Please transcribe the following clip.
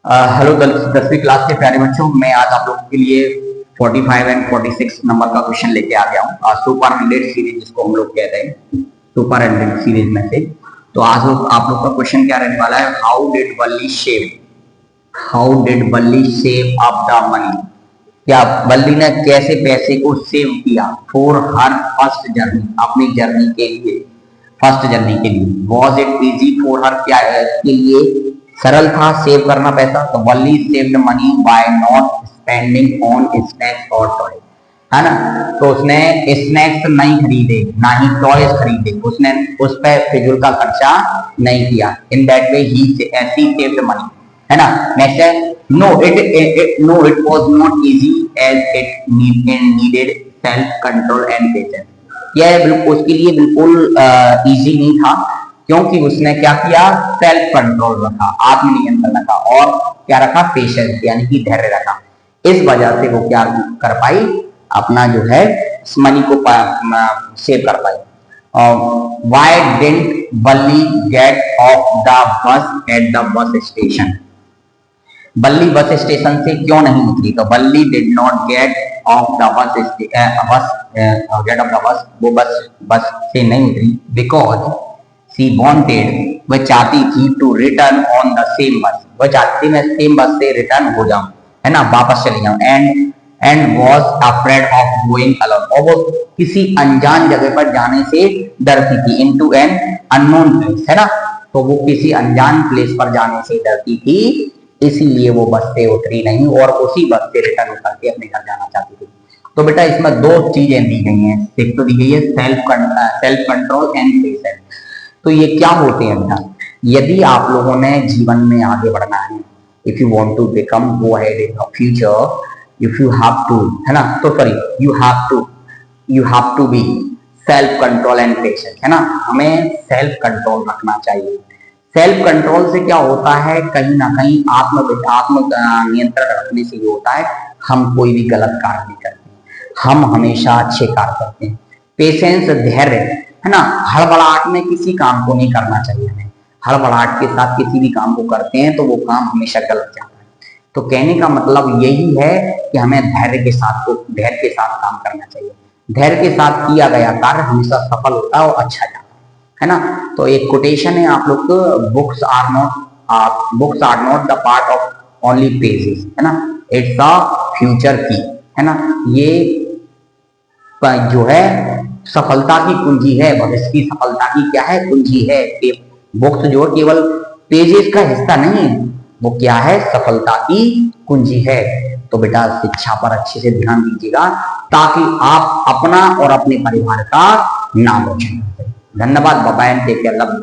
Hello 10वीं class के प्यारे बच्चों, मैं आज आप लोगों के लिए 45 एंड 46 नंबर का क्वेश्चन लेके आ गया हूँ। सुपर 100 सीरीज जिसको हम लोग कहते हैं, सुपर 100 सीरीज में से। तो आज आप लोग का क्वेश्चन क्या रहने वाला है, how did Balli save up the money. क्या बल्ली ने कैसे पैसे को सेव किया फॉर हर फर्स्ट जर्नी, अपनी जर्नी के लिए, फर्स्ट जर्नी के लिए। Was it easy for her, क्या के लिए सरल था सेव करना पैसा। तो Valli saved money by not spending on snacks और टॉय, है ना। तो उसने स्नैक्स नहीं खरीदे, ना ही टॉयज खरीदे, उसने उस पर फिजूल का खर्चा नहीं किया। इन दैट वे ही सेव्ड मनी, है ना। नेक्स्ट है no it was not easy as it needed self control and patience. यह बिल्कुल उसके लिए बिल्कुल इजी नहीं था, क्योंकि उसने क्या किया, सेल्फ कंट्रोल रखा, आत्मनियंत्रण रखा, और क्या रखा, पेशेंस यानी कि धैर्य रखा। इस वजह से वो क्या कर पाई, अपना जो है मनी को सेव कर पाई। Why didn't बल्ली get off the bus at the bus station? बल्ली बस स्टेशन से क्यों नहीं उतरी? तो बल्ली did not gate of the bus, वो बस से नहीं उतरी, बिकॉज शी वांटेड, वह चाहती थी, to return on the same bus, वह चाहती थी मैं सेम बस से रिटर्न हो जाऊं, है ना, वापस चली जाऊं। And was afraid of going alone, और वो किसी अनजान जगह पर जाने से डरती थी। इनटू एन अननोन प्लेस, है ना, तो वो किसी अनजान प्लेस पर जाने से डरती थी, इसीलिए वो बस से उतरी नहीं और उसी बस से रिटर्न होकर के अपने घर जाना चाहती थी। तो बेटा इसमें दो चीजें दी गई हैं, एक तो दी गई है सेल्फ कंट्रोल एंड पेशेंस। तो ये क्या होते हैं बेटा, यदि आप लोगों ने जीवन में आगे बढ़ना है, if you want to become go ahead in future, if you have to, है ना, तो sorry you have to be self control and patience, है ना। हमें सेल्फ कंट्रोल रखना चाहिए। सेल्फ कंट्रोल से क्या होता है, कहीं ना कहीं आत्म नियंत्रण रखने से ये होता है, हम कोई भी गलत कार्य नहीं करते, हम हमेशा अच्छे कार्य करते हैं। पेशेंस धैर्य, है ना, हड़बड़ाहट में किसी काम को नहीं करना चाहिए हमें। हड़बड़ाहट के साथ किसी भी काम को करते हैं तो वो काम हमेशा गलत जाता है। तो कहने का मतलब यही है कि हमें धैर्य के साथ काम करना चाहिए। धैर्य के साथ किया गया कार्य हमेशा सफल होता है और अच्छा जाता है ना। तो एक कोटेशन है आप लोग को, books are not the part of only pages, है ना, इट्स अ फ्यूचर की, है ना। ये जो है सफलता की कुंजी है, भविष्य की सफलता की क्या है, कुंजी है। बुक्स जो केवल पेजेस का हिस्सा नहीं है, वो क्या है, सफलता की कुंजी है। तो बेटा शिक्षा पर अच्छे से ध्यान दीजिएगा, ताकि आप अपना और अपने परिवार का नाम रोशन करें। धन्यवाद, bye bye, take care, love you.